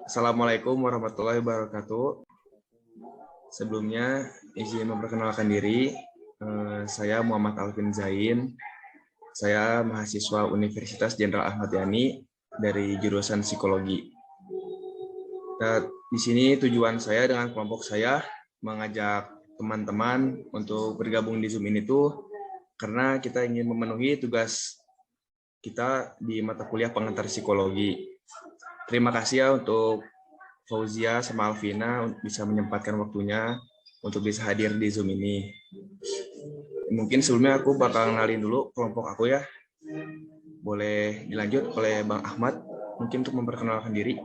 Assalamualaikum warahmatullahi wabarakatuh. Sebelumnya, izin memperkenalkan diri. Saya Muhammad Alvin Zain. Saya mahasiswa Universitas Jenderal Ahmad Yani dari jurusan Psikologi. Dan di sini tujuan saya dengan kelompok saya mengajak teman-teman untuk bergabung di Zoom ini tuh karena kita ingin memenuhi tugas kita di mata kuliah pengantar psikologi. Terima kasih ya untuk Fauzia sama Alvina bisa menyempatkan waktunya untuk bisa hadir di Zoom ini. Mungkin sebelumnya aku bakal kenalin dulu kelompok aku ya. Boleh dilanjut oleh Bang Ahmad, mungkin untuk memperkenalkan diri.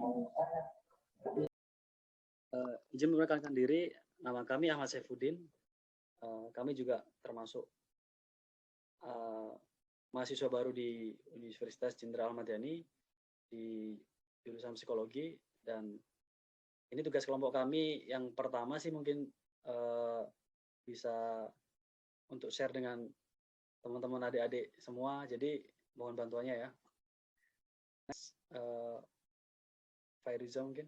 Izin memperkenalkan diri, nama kami Ahmad Saifuddin. Kami juga termasuk mahasiswa baru di Universitas Jenderal Ahmad Yani di jurusan psikologi, dan ini tugas kelompok kami yang pertama sih mungkin bisa untuk share dengan teman-teman adik-adik semua, jadi mohon bantuannya ya. Fairuza mungkin.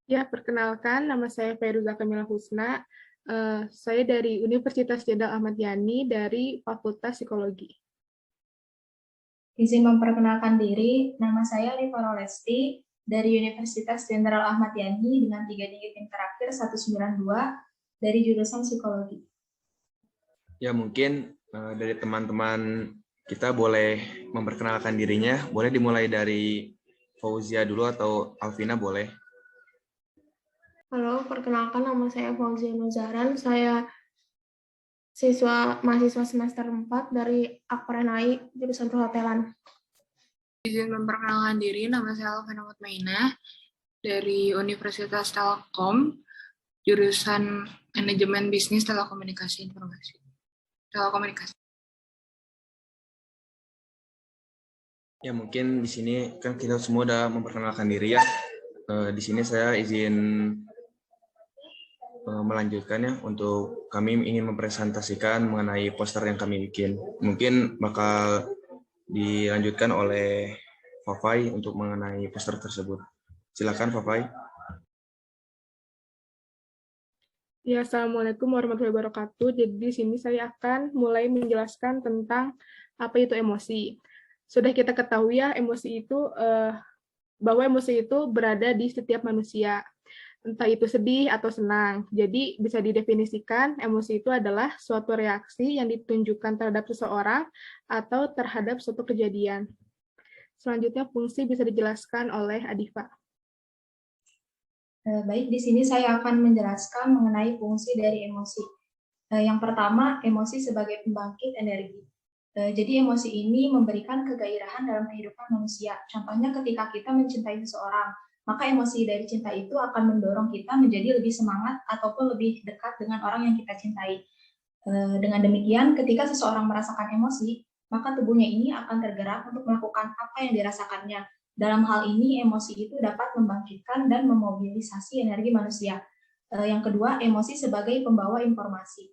Ya, perkenalkan, nama saya Fairuza Kamila Husna. Saya dari Universitas Jenderal Ahmad Yani dari Fakultas Psikologi. Izin memperkenalkan diri, nama saya Liva Rolesti dari Universitas Jenderal Ahmad Yani dengan 3 digit yang terakhir 192 dari jurusan Psikologi. Ya, mungkin dari teman-teman kita boleh memperkenalkan dirinya. Boleh dimulai dari Fauzia dulu atau Alvina boleh. Halo, perkenalkan nama saya Fauzia Nuzaran. Saya mahasiswa semester 4 dari Akperenai, jurusan perhotelan. Izin memperkenalkan diri, nama saya Alvina Mutmainah dari Universitas Telkom, jurusan Manajemen Bisnis Telekomunikasi Informasi. Telekomunikasi. Ya, mungkin di sini kan kita semua udah memperkenalkan diri ya. Di sini saya izin melanjutkannya untuk kami ingin mempresentasikan mengenai poster yang kami bikin. Mungkin bakal dilanjutkan oleh Fafai untuk mengenai poster tersebut. Silakan Fafai. Ya, Assalamualaikum warahmatullahi wabarakatuh. Jadi di sini saya akan mulai menjelaskan tentang apa itu emosi. Sudah kita ketahui ya, bahwa emosi itu berada di setiap manusia, entah itu sedih atau senang. Jadi bisa didefinisikan emosi itu adalah suatu reaksi yang ditunjukkan terhadap seseorang atau terhadap suatu kejadian. Selanjutnya fungsi bisa dijelaskan oleh Adifa. Baik, di sini saya akan menjelaskan mengenai fungsi dari emosi. Yang pertama, emosi sebagai pembangkit energi. Jadi emosi ini memberikan kegairahan dalam kehidupan manusia. Contohnya ketika kita mencintai seseorang, maka emosi dari cinta itu akan mendorong kita menjadi lebih semangat ataupun lebih dekat dengan orang yang kita cintai. Dengan demikian, ketika seseorang merasakan emosi, maka tubuhnya ini akan tergerak untuk melakukan apa yang dirasakannya. Dalam hal ini, emosi itu dapat membangkitkan dan memobilisasi energi manusia. Yang kedua, emosi sebagai pembawa informasi.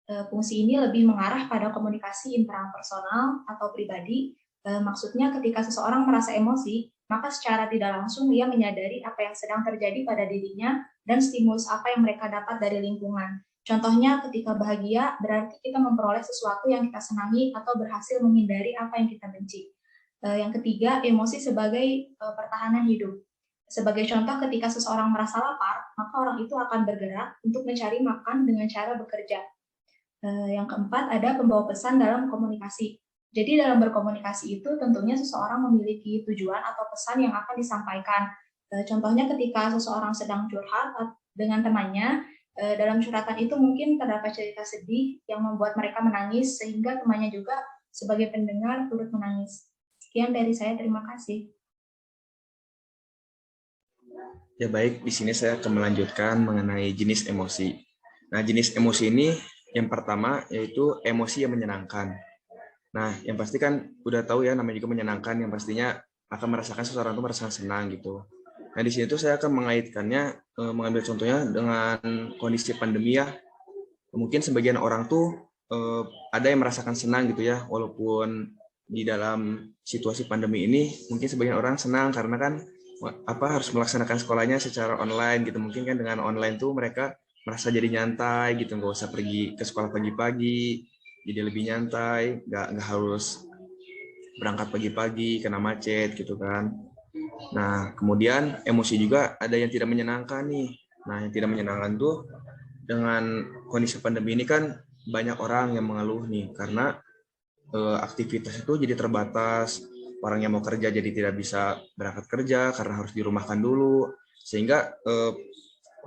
Fungsi ini lebih mengarah pada komunikasi intrapersonal atau pribadi. Maksudnya ketika seseorang merasa emosi, maka secara tidak langsung dia menyadari apa yang sedang terjadi pada dirinya dan stimulus apa yang mereka dapat dari lingkungan. Contohnya ketika bahagia berarti kita memperoleh sesuatu yang kita senangi atau berhasil menghindari apa yang kita benci. Yang ketiga, emosi sebagai pertahanan hidup. Sebagai contoh, ketika seseorang merasa lapar, maka orang itu akan bergerak untuk mencari makan dengan cara bekerja. Yang keempat, ada pembawa pesan dalam komunikasi. Jadi dalam berkomunikasi itu tentunya seseorang memiliki tujuan atau pesan yang akan disampaikan. Contohnya ketika seseorang sedang curhat dengan temannya, dalam curhatan itu mungkin terdapat cerita sedih yang membuat mereka menangis, sehingga temannya juga sebagai pendengar turut menangis. Sekian dari saya, terima kasih. Ya baik, di sini saya akan melanjutkan mengenai jenis emosi. Nah, jenis emosi ini yang pertama yaitu emosi yang menyenangkan. Nah, yang pasti kan udah tahu ya namanya juga menyenangkan, yang pastinya akan merasakan seseorang itu merasakan senang gitu. Nah, di sini tuh saya akan mengaitkannya, mengambil contohnya dengan kondisi pandemi ya. Mungkin sebagian orang tuh ada yang merasakan senang gitu ya, walaupun di dalam situasi pandemi ini mungkin sebagian orang senang karena kan harus melaksanakan sekolahnya secara online gitu. Mungkin kan dengan online tuh mereka merasa jadi nyantai gitu, nggak usah pergi ke sekolah pagi-pagi, jadi lebih nyantai, nggak harus berangkat pagi-pagi kena macet gitu kan. Nah, kemudian emosi juga ada yang tidak menyenangkan nih. Nah, yang tidak menyenangkan tuh dengan kondisi pandemi ini kan banyak orang yang mengeluh nih karena aktivitas itu jadi terbatas. Orang yang mau kerja jadi tidak bisa berangkat kerja karena harus dirumahkan dulu. Sehingga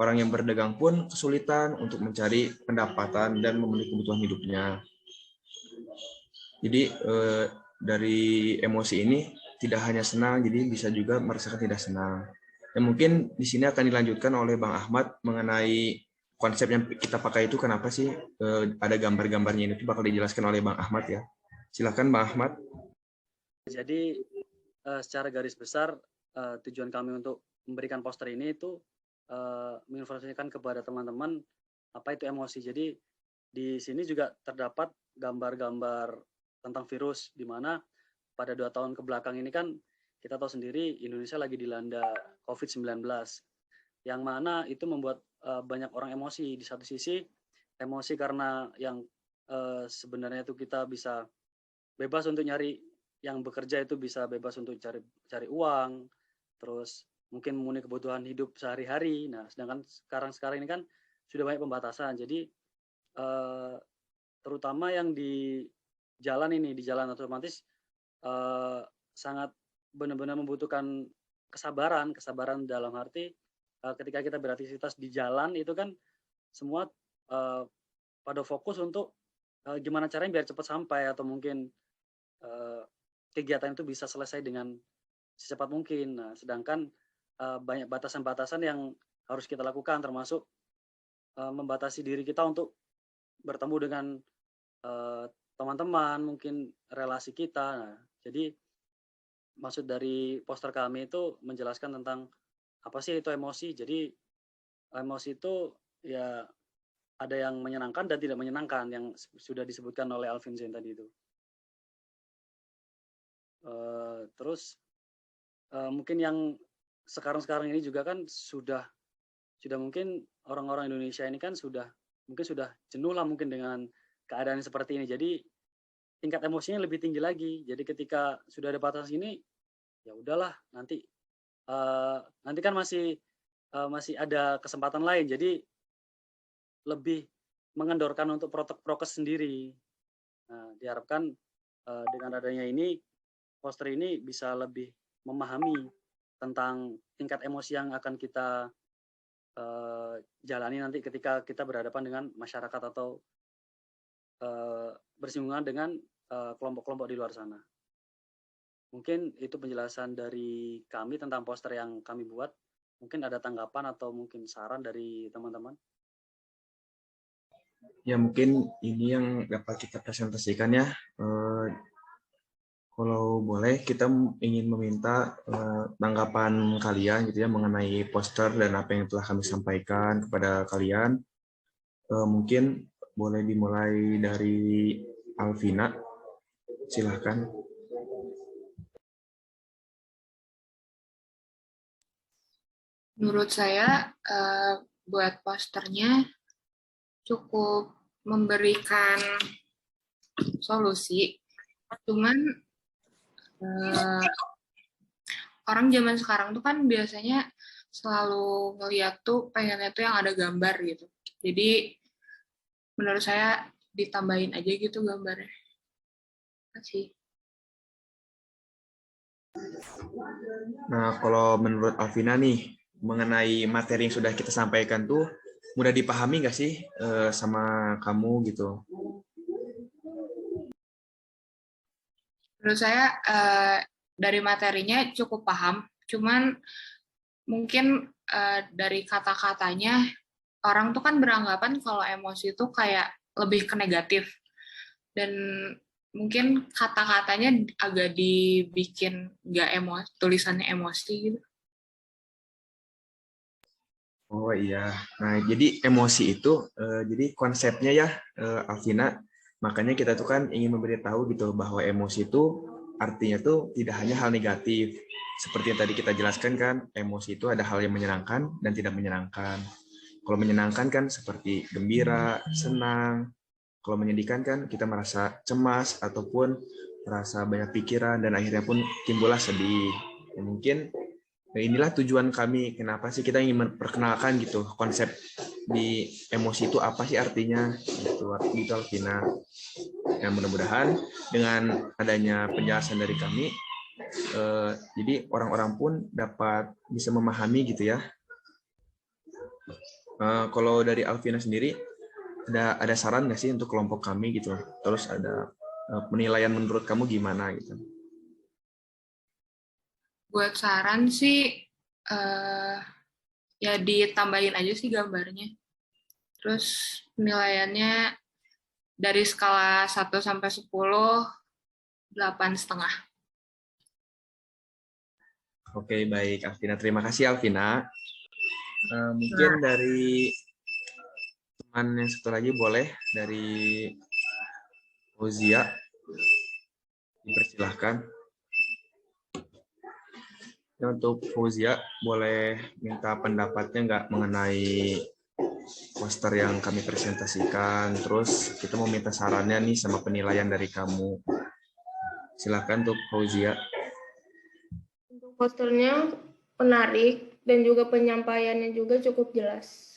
orang yang berdagang pun kesulitan untuk mencari pendapatan dan memenuhi kebutuhan hidupnya. Jadi dari emosi ini tidak hanya senang, jadi bisa juga merasakan tidak senang. Dan mungkin di sini akan dilanjutkan oleh Bang Ahmad mengenai konsep yang kita pakai itu kenapa sih ada gambar-gambarnya, ini bakal dijelaskan oleh Bang Ahmad ya. Silakan Bang Ahmad. Jadi secara garis besar tujuan kami untuk memberikan poster ini itu menginformasikan kepada teman-teman apa itu emosi. Jadi di sini juga terdapat gambar-gambar tentang virus, di mana pada 2 tahun ke belakang ini kan kita tahu sendiri Indonesia lagi dilanda COVID-19, yang mana itu membuat banyak orang emosi. Di satu sisi emosi karena yang sebenarnya itu kita bisa bebas untuk nyari, yang bekerja itu bisa bebas untuk cari uang, terus mungkin memenuhi kebutuhan hidup sehari-hari. Nah, sedangkan sekarang ini kan sudah banyak pembatasan. Jadi terutama yang di jalan otomatis sangat benar-benar membutuhkan kesabaran dalam arti ketika kita beraktivitas di jalan itu kan semua pada fokus untuk gimana caranya biar cepat sampai, atau mungkin kegiatan itu bisa selesai dengan secepat mungkin. Nah, sedangkan banyak batasan-batasan yang harus kita lakukan, termasuk membatasi diri kita untuk bertemu dengan teman-teman, mungkin relasi kita. Nah, jadi maksud dari poster kami itu menjelaskan tentang apa sih itu emosi. Jadi emosi itu ya ada yang menyenangkan dan tidak menyenangkan, yang sudah disebutkan oleh Alvin Zain tadi itu. Terus mungkin yang sekarang ini juga kan sudah mungkin orang-orang Indonesia ini kan sudah jenuh lah mungkin dengan keadaan seperti ini. Jadi tingkat emosinya lebih tinggi lagi. Jadi ketika sudah ada batas ini, ya udahlah, nanti kan masih ada kesempatan lain. Jadi lebih mengendorkan untuk prokes sendiri. Nah, diharapkan dengan adanya ini, poster ini bisa lebih memahami tentang tingkat emosi yang akan kita jalani nanti ketika kita berhadapan dengan masyarakat atau bersinggungan dengan kelompok-kelompok di luar sana. Mungkin itu penjelasan dari kami tentang poster yang kami buat. Mungkin ada tanggapan atau mungkin saran dari teman-teman? Ya, mungkin ini yang dapat kita presentasikan ya. Kalau boleh, kita ingin meminta tanggapan kalian gitu ya mengenai poster dan apa yang telah kami sampaikan kepada kalian. Mungkin boleh dimulai dari Alvina. Silahkan. Menurut saya, buat posternya cukup memberikan solusi. Cuman orang zaman sekarang tuh kan biasanya selalu ngeliat tuh pengennya tuh yang ada gambar gitu. Jadi menurut saya ditambahin aja gitu gambarnya. Makasih. Nah, kalau menurut Alvina nih, mengenai materi yang sudah kita sampaikan tuh mudah dipahami nggak sih sama kamu gitu? Menurut saya dari materinya cukup paham, cuman mungkin dari kata-katanya orang tuh kan beranggapan kalau emosi itu kayak lebih ke negatif, dan mungkin kata-katanya agak dibikin nggak emosi, tulisannya emosi gitu. Oh iya, nah jadi emosi itu, jadi konsepnya ya Alvina, makanya kita tuh kan ingin memberitahu gitu bahwa emosi itu artinya tuh tidak hanya hal negatif. Seperti yang tadi kita jelaskan kan, emosi itu ada hal yang menyenangkan dan tidak menyenangkan. Kalau menyenangkan kan seperti gembira, senang. Kalau menyedihkan kan kita merasa cemas ataupun merasa banyak pikiran dan akhirnya pun timbullah sedih. Ya, mungkin inilah tujuan kami, kenapa sih kita ingin memperkenalkan gitu konsep di emosi itu apa sih artinya gitu Alvina. Dan mudah-mudahan dengan adanya penjelasan dari kami, jadi orang-orang pun dapat bisa memahami gitu ya. Kalau dari Alvina sendiri, ada saran nggak sih untuk kelompok kami gitu? Terus ada penilaian menurut kamu gimana gitu? Buat saran sih, ya ditambahin aja sih gambarnya. Terus penilaiannya dari skala 1 sampai 10, 8,5. Oke, baik Alvina. Terima kasih Alvina. Mungkin dari teman yang satu lagi boleh, dari Ozia. Dipersilahkan. Ya, untuk Fauzia, boleh minta pendapatnya nggak mengenai poster yang kami presentasikan. Terus kita mau minta sarannya nih sama penilaian dari kamu. Silakan untuk Fauzia. Untuk posternya menarik dan juga penyampaiannya juga cukup jelas.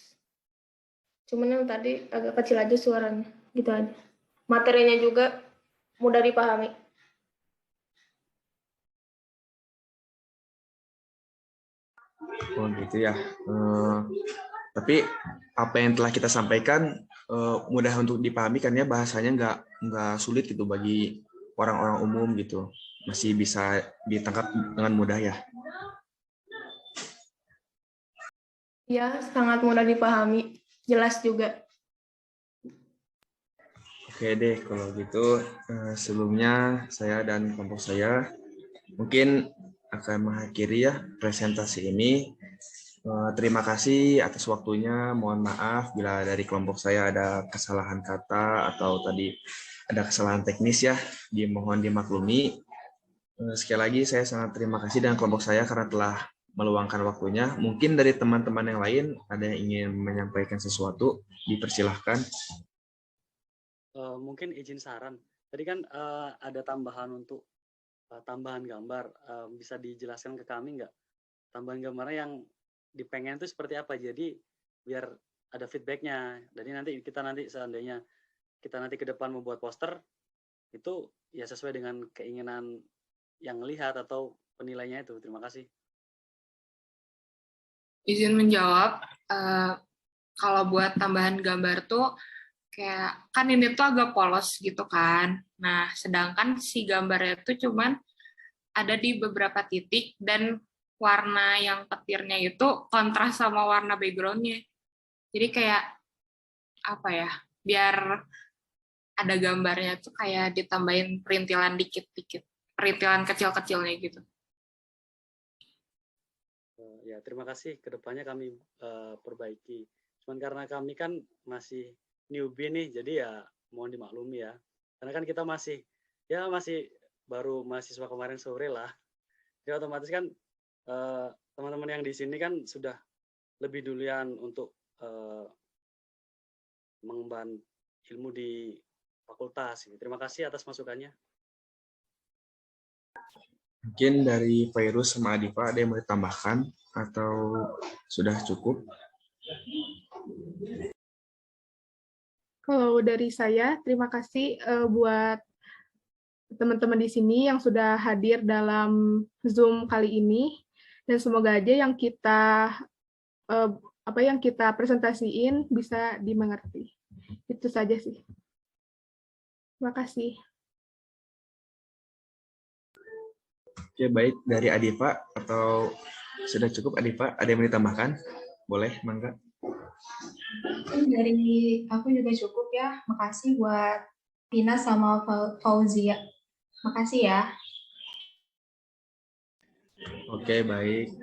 Cuman yang tadi agak kecil aja suaranya, gitu aja. Materinya juga mudah dipahami. Oh gitu ya. Tapi apa yang telah kita sampaikan mudah untuk dipahami kan ya, bahasanya nggak sulit gitu bagi orang-orang umum gitu. Masih bisa ditangkap dengan mudah ya. Ya, sangat mudah dipahami, jelas juga. Oke deh, kalau gitu sebelumnya saya dan kelompok saya mungkin akan mengakhiri ya presentasi ini. Terima kasih atas waktunya. Mohon maaf bila dari kelompok saya ada kesalahan kata atau tadi ada kesalahan teknis ya. Dimohon dimaklumi. Sekali lagi saya sangat terima kasih dengan kelompok saya karena telah meluangkan waktunya. Mungkin dari teman-teman yang lain ada yang ingin menyampaikan sesuatu, dipersilahkan. Mungkin izin saran. Tadi kan ada tambahan untuk tambahan gambar. Bisa dijelaskan ke kami nggak? Tambahan gambarnya yang dipengen itu seperti apa? Jadi biar ada feedbacknya. Jadi nanti seandainya kita nanti ke depan membuat poster, itu ya sesuai dengan keinginan yang lihat atau penilainya itu. Terima kasih. Izin menjawab, kalau buat tambahan gambar tuh kayak kan ini tuh agak polos gitu kan. Nah, sedangkan si gambarnya tuh cuman ada di beberapa titik dan warna yang petirnya itu kontras sama warna background-nya. Jadi kayak apa ya? Biar ada gambarnya tuh kayak ditambahin perintilan dikit-dikit, perintilan kecil-kecilnya gitu. Ya, terima kasih. Kedepannya kami perbaiki. Cuman karena kami kan masih newbie nih, jadi ya mohon dimaklumi ya. Karena kan kita masih baru mahasiswa kemarin sore lah. Jadi otomatis kan teman-teman yang di sini kan sudah lebih duluan untuk mengemban ilmu di fakultas. Terima kasih atas masukannya. Mungkin dari Fairuz sama Adifa ada yang mau ditambahkan atau sudah cukup? Kalau dari saya, terima kasih buat teman-teman di sini yang sudah hadir dalam Zoom kali ini, dan semoga aja yang kita presentasiin bisa dimengerti. Itu saja sih. Terima kasih. Oke, baik. Dari Adifa atau sudah cukup Adifa? Ada yang mau ditambahkan? Boleh, mangga. Dari aku juga cukup ya. Makasih buat Tina sama Fauzia. Makasih ya. Oke, baik.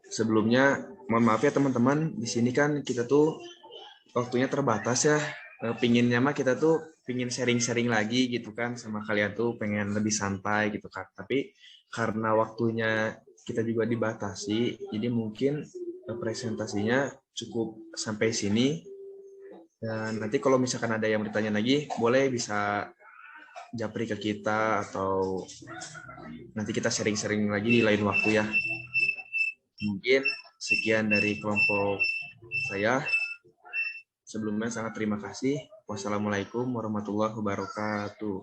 Sebelumnya, mohon maaf ya teman-teman. Di sini kan kita tuh waktunya terbatas ya. Pinginnya mah kita tuh pengen sharing-sharing lagi gitu kan sama kalian tuh, pengen lebih santai gitu kan. Tapi karena waktunya kita juga dibatasi, jadi mungkin presentasinya cukup sampai sini. Dan nanti kalau misalkan ada yang bertanya lagi, boleh bisa japri ke kita atau nanti kita sharing-sharing lagi di lain waktu ya. Mungkin sekian dari kelompok saya. Sebelumnya sangat terima kasih. Wassalamualaikum warahmatullahi wabarakatuh.